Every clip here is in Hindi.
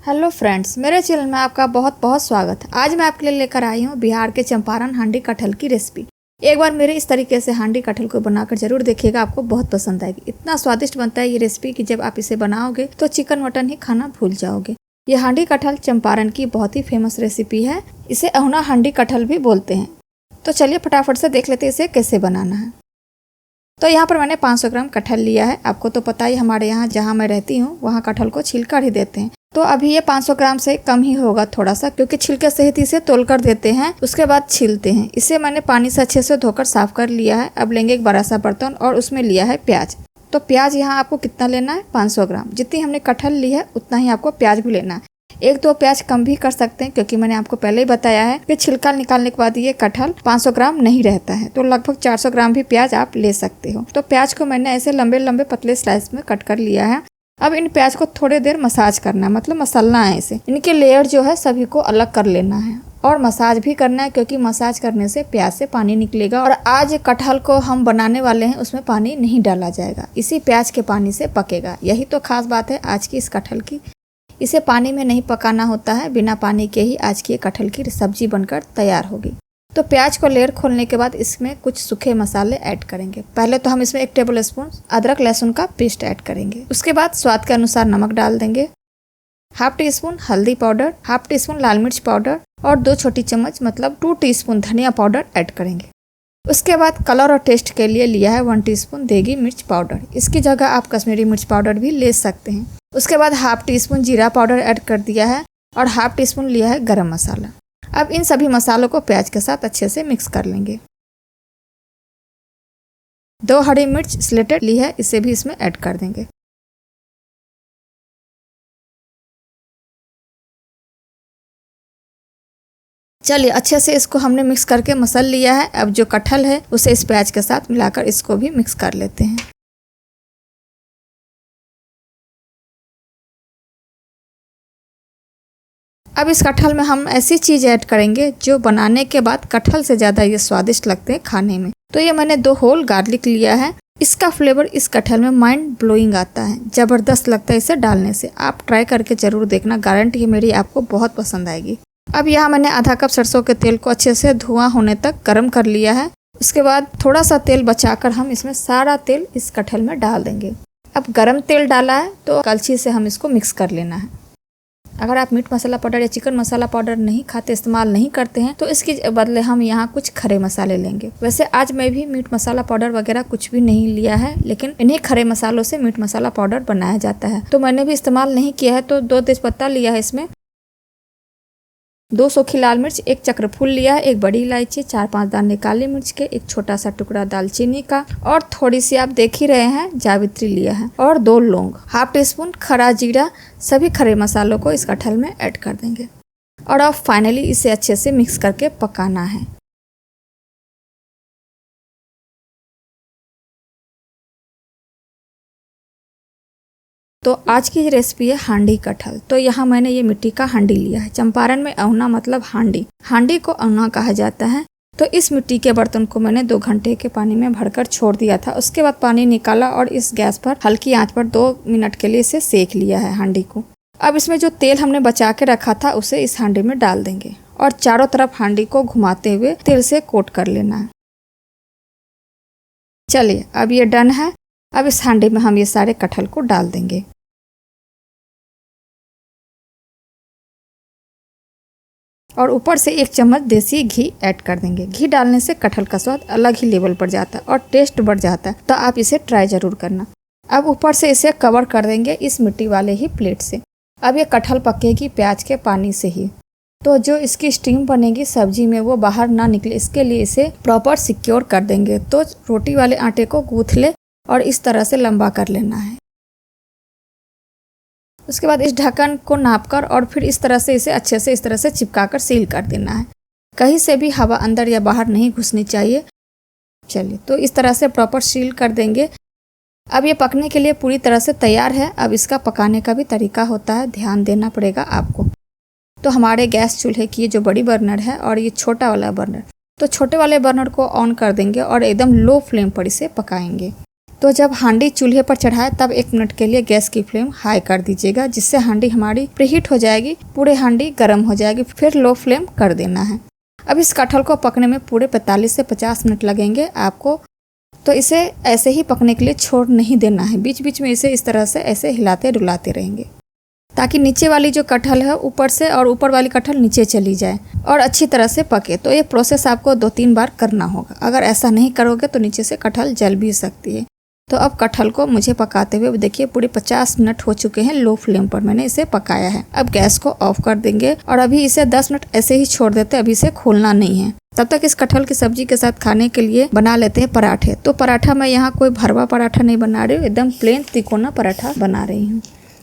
हेलो फ्रेंड्स, मेरे चैनल में आपका बहुत बहुत स्वागत है। आज मैं आपके लिए लेकर आई हूँ बिहार के चंपारण हांडी कटहल की रेसिपी। एक बार मेरे इस तरीके से हांडी कटहल को बनाकर जरूर देखिएगा, आपको बहुत पसंद आएगी। इतना स्वादिष्ट बनता है ये रेसिपी कि जब आप इसे बनाओगे तो चिकन मटन ही खाना भूल जाओगे। ये हांडी कटहल चंपारण की बहुत ही फेमस रेसिपी है। इसे अहुना हांडी कटहल भी बोलते हैं। तो चलिए फटाफट से देख लेते हैं इसे कैसे बनाना है। तो यहाँ पर मैंने 500 ग्राम कटहल लिया है। आपको तो पता ही, हमारे यहाँ जहाँ मैं रहती हूँ वहाँ कटहल को छिलकर ही देते हैं। तो अभी ये 500 ग्राम से कम ही होगा थोड़ा सा, क्योंकि छिलके सहित इसे तोल कर देते हैं, उसके बाद छीलते हैं। इसे मैंने पानी से अच्छे से धोकर साफ कर लिया है। अब लेंगे एक बड़ा सा बर्तन और उसमें लिया है प्याज। तो प्याज यहाँ आपको कितना लेना है? 500 ग्राम। जितनी हमने कटहल ली है उतना ही आपको प्याज भी लेना है। एक दो प्याज कम भी कर सकते हैं, क्योंकि मैंने आपको पहले ही बताया है कि छिलका निकालने के बाद ये कटहल 500 ग्राम नहीं रहता है। तो लगभग 400 ग्राम भी प्याज आप ले सकते हो। तो प्याज को मैंने ऐसे लंबे लंबे पतले स्लाइस में कट कर लिया है। अब इन प्याज को थोड़ी देर मसाज करना है, मतलब मसलना है इसे। इनके लेयर जो है सभी को अलग कर लेना है और मसाज भी करना है, क्योंकि मसाज करने से प्याज से पानी निकलेगा। और आज कटहल को हम बनाने वाले हैं, उसमें पानी नहीं डाला जाएगा, इसी प्याज के पानी से पकेगा। यही तो खास बात है आज की इस कटहल की। इसे पानी में नहीं पकाना होता है, बिना पानी के ही आज की कटहल की सब्जी बनकर तैयार होगी। तो प्याज को लेयर खोलने के बाद इसमें कुछ सूखे मसाले ऐड करेंगे। पहले तो हम इसमें 1 टेबल स्पून अदरक लहसुन का पेस्ट ऐड करेंगे। उसके बाद स्वाद के अनुसार नमक डाल देंगे, ½ टीस्पून हल्दी पाउडर, ½ टीस्पून लाल मिर्च पाउडर और 2 छोटी चम्मच मतलब 2 टीस्पून धनिया पाउडर ऐड करेंगे। उसके बाद कलर और टेस्ट के लिए लिया है 1 टीस्पून देगी मिर्च पाउडर। इसकी जगह आप कश्मीरी मिर्च पाउडर भी ले सकते हैं। उसके बाद ½ टीस्पून जीरा पाउडर ऐड कर दिया है और ½ टीस्पून लिया है गरम मसाला। अब इन सभी मसालों को प्याज के साथ अच्छे से मिक्स कर लेंगे। 2 हरी मिर्च स्लेटेड ली है, इसे भी इसमें ऐड कर देंगे। चलिए अच्छे से इसको हमने मिक्स करके मसल लिया है। अब जो कटहल है उसे इस प्याज के साथ मिलाकर इसको भी मिक्स कर लेते हैं। अब इस कटहल में हम ऐसी चीज ऐड करेंगे जो बनाने के बाद कटहल से ज्यादा ये स्वादिष्ट लगते हैं खाने में। तो ये मैंने 2 होल गार्लिक लिया है। इसका फ्लेवर इस कटहल में माइंड ब्लोइंग आता है, जबरदस्त लगता है इसे डालने से। आप ट्राई करके जरूर देखना, गारंटी है मेरी, आपको बहुत पसंद आएगी। अब यहाँ मैंने आधा कप सरसों के तेल को अच्छे से धुआं होने तक गर्म कर लिया है। उसके बाद थोड़ा सा तेल बचाकर हम इसमें सारा तेल इस कटहल में डाल देंगे। अब गर्म तेल डाला है तो कलछी से हम इसको मिक्स कर लेना है। अगर आप मीट मसाला पाउडर या चिकन मसाला पाउडर नहीं खाते, इस्तेमाल नहीं करते हैं, तो इसके बदले हम यहाँ कुछ खड़े मसाले लेंगे। वैसे आज मैं भी मीट मसाला पाउडर वगैरह कुछ भी नहीं लिया है, लेकिन इन्हीं खड़े मसालों से मीट मसाला पाउडर बनाया जाता है, तो मैंने भी इस्तेमाल नहीं किया है। तो 2 तेजपत्ता लिया है इसमें, 2 सूखी लाल मिर्च, 1 चक्रफूल लिया है, 1 बड़ी इलायची, 4-5 दाने काली मिर्च के, 1 छोटा सा टुकड़ा दालचीनी का और थोड़ी सी आप देख ही रहे हैं जावित्री लिया है और 2 लौंग, ½ टीस्पून खड़ा जीरा। सभी खड़े मसालों को इस कटहल में ऐड कर देंगे और अब फाइनली इसे अच्छे से मिक्स करके पकाना है। तो आज की रेसिपी है हांडी कटहल। तो यहाँ मैंने ये मिट्टी का हांडी लिया है। चंपारण में अहुना मतलब हांडी, हांडी को अहुना कहा जाता है। तो इस मिट्टी के बर्तन को मैंने 2 घंटे के पानी में भरकर छोड़ दिया था। उसके बाद पानी निकाला और इस गैस पर हल्की आंच पर 2 मिनट के लिए इसे सेक लिया है हांडी को। अब इसमें जो तेल हमने बचा के रखा था उसे इस हांडी में डाल देंगे और चारों तरफ हांडी को घुमाते हुए तेल से कोट कर लेना है। चलिए अब ये डन है। अब इस हांडी में हम ये सारे कटहल को डाल देंगे और ऊपर से 1 चम्मच देसी घी ऐड कर देंगे। घी डालने से कटहल का स्वाद अलग ही लेवल पर जाता है और टेस्ट बढ़ जाता है, तो आप इसे ट्राई जरूर करना। अब ऊपर से इसे कवर कर देंगे इस मिट्टी वाले ही प्लेट से। अब ये कटहल पकेगी प्याज के पानी से ही, तो जो इसकी स्टीम बनेगी सब्जी में वो बाहर ना निकले, इसके लिए इसे प्रॉपर सिक्योर कर देंगे। तो रोटी वाले आटे को गूंथ ले और इस तरह से लंबा कर लेना है। उसके बाद इस ढक्कन को नापकर और फिर इस तरह से इसे अच्छे से इस तरह से चिपकाकर सील कर देना है। कहीं से भी हवा अंदर या बाहर नहीं घुसनी चाहिए। चलिए तो इस तरह से प्रॉपर सील कर देंगे। अब ये पकने के लिए पूरी तरह से तैयार है। अब इसका पकाने का भी तरीका होता है, ध्यान देना पड़ेगा आपको। तो हमारे गैस चूल्हे की जो बड़ी बर्नर है और ये छोटा वाला बर्नर, तो छोटे वाले बर्नर को ऑन कर देंगे और एकदम लो फ्लेम पर इसे पकाएंगे। तो जब हांडी चूल्हे पर चढ़ाए तब 1 मिनट के लिए गैस की फ्लेम हाई कर दीजिएगा, जिससे हांडी हमारी प्रीहीट हो जाएगी, पूरे हांडी गर्म हो जाएगी। फिर लो फ्लेम कर देना है। अब इस कटहल को पकने में पूरे 45 से 50 मिनट लगेंगे आपको। तो इसे ऐसे ही पकने के लिए छोड़ नहीं देना है, बीच बीच में इसे इस तरह से ऐसे हिलाते डुलाते रहेंगे, ताकि नीचे वाली जो कटहल है ऊपर से और ऊपर वाली कटहल नीचे चली जाए और अच्छी तरह से पके। तो ये प्रोसेस आपको 2-3 बार करना होगा। अगर ऐसा नहीं करोगे तो नीचे से कटहल जल भी सकती है। तो अब कटहल को मुझे पकाते हुए देखिए पूरे 50 मिनट हो चुके हैं, लो फ्लेम पर मैंने इसे पकाया है। अब गैस को ऑफ कर देंगे और अभी इसे 10 मिनट ऐसे ही छोड़ देते हैं, अभी इसे खोलना नहीं है। तब तक इस कटहल की सब्जी के साथ खाने के लिए बना लेते हैं पराठे। तो पराठा मैं यहाँ कोई भरवा पराठा नहीं बना रही हूँ, एकदम प्लेन तिकोना पराठा बना रही हूँ।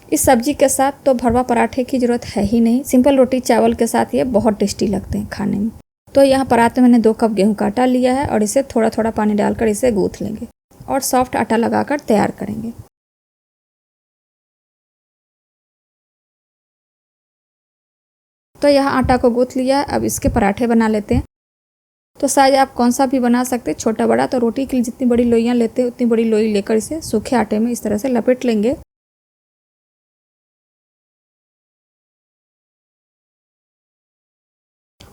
इस सब्जी के साथ तो भरवा पराठे की जरूरत है ही नहीं, सिंपल रोटी चावल के साथ ये बहुत टेस्टी लगते हैं खाने में। तो यहाँ पराठे मैंने 2 कप गेहूं का आटा लिया है और इसे थोड़ा थोड़ा पानी डालकर इसे गूंथ लेंगे और सॉफ्ट आटा लगाकर तैयार करेंगे। तो यहाँ आटा को गूंथ लिया है, अब इसके पराठे बना लेते हैं। तो साइज आप कौन सा भी बना सकते हैं, छोटा बड़ा। तो रोटी के लिए जितनी बड़ी लोइयाँ लेते हैं उतनी बड़ी लोई लेकर इसे सूखे आटे में इस तरह से लपेट लेंगे।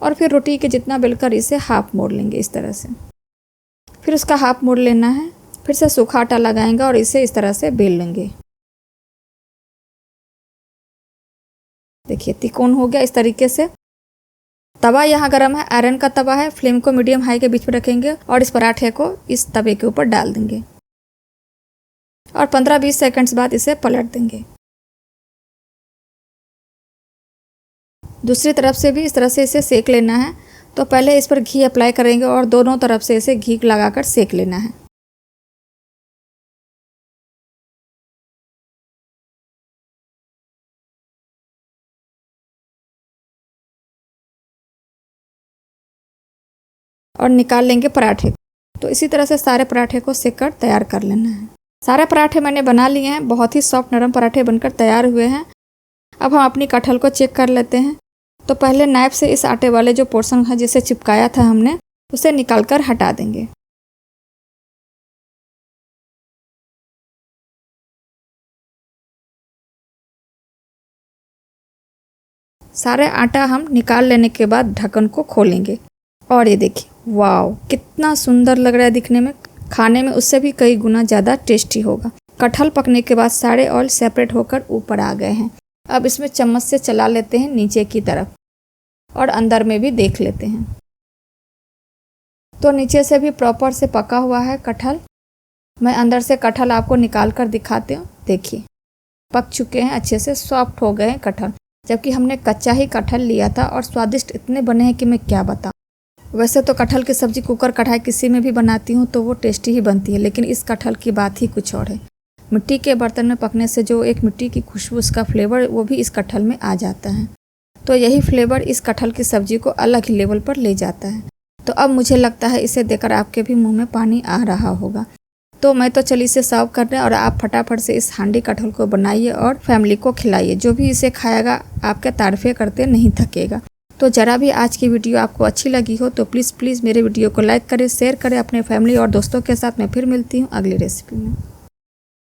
और फिर रोटी के जितना बेलकर इसे हाफ मोड़ लेंगे इस तरह से। फिर उसका हाफ मोड़ लेना है, फिर से सूखा आटा लगाएंगे और इसे इस तरह से बेल लेंगे। देखिए तिकोन हो गया इस तरीके से। तवा यहाँ गर्म है, आयरन का तवा है। फ्लेम को मीडियम हाई के बीच में रखेंगे और इस पराठे को इस तवे के ऊपर डाल देंगे और 15-20 सेकंड्स बाद इसे पलट देंगे। दूसरी तरफ से भी इस तरह से इसे सेक लेना है। तो पहले इस पर घी अप्लाई करेंगे और दोनों तरफ से इसे घी लगाकर सेक लेना है। और निकाल लेंगे पराठे। तो इसी तरह से सारे पराठे को सेक कर तैयार कर लेना है। सारे पराठे मैंने बना लिए हैं, बहुत ही सॉफ्ट नरम पराठे बनकर तैयार हुए हैं। अब हम अपनी कटहल को चेक कर लेते हैं। तो पहले नाइफ से इस आटे वाले जो पोर्शन है जिसे चिपकाया था हमने, उसे निकालकर हटा देंगे। सारे आटा हम निकाल लेने के बाद ढक्कन को खोलेंगे और ये देखिए, वाव कितना सुंदर लग रहा है दिखने में। खाने में उससे भी कई गुना ज़्यादा टेस्टी होगा। कटहल पकने के बाद सारे ऑयल सेपरेट होकर ऊपर आ गए हैं। अब इसमें चम्मच से चला लेते हैं नीचे की तरफ और अंदर में भी देख लेते हैं। तो नीचे से भी प्रॉपर से पका हुआ है कटहल। मैं अंदर से कटहल आपको निकाल कर दिखाती हूँ। देखिए पक चुके हैं, अच्छे से सॉफ्ट हो गए हैं कटहल, जबकि हमने कच्चा ही कटहल लिया था और स्वादिष्ट इतने बने हैं कि मैं क्या बताऊँ। वैसे तो कटहल की सब्जी कुकर कढ़ाई किसी में भी बनाती हूँ तो वो टेस्टी ही बनती है, लेकिन इस कटहल की बात ही कुछ और है। मिट्टी के बर्तन में पकने से जो एक मिट्टी की खुशबू, उसका फ्लेवर वो भी इस कटहल में आ जाता है। तो यही फ्लेवर इस कटहल की सब्जी को अलग ही लेवल पर ले जाता है। तो अब मुझे लगता है इसे देखकर आपके भी मुंह में पानी आ रहा होगा। तो मैं तो चली इसे सर्व करने, और आप फटाफट से इस हांडी कटहल को बनाइए और फैमिली को खिलाइए। जो भी इसे खाएगा आपके तारीफें करते नहीं थकेगा। तो ज़रा भी आज की वीडियो आपको अच्छी लगी हो तो प्लीज़ मेरे वीडियो को लाइक करें, शेयर करें अपने फैमिली और दोस्तों के साथ। मैं फिर मिलती हूँ अगली रेसिपी में।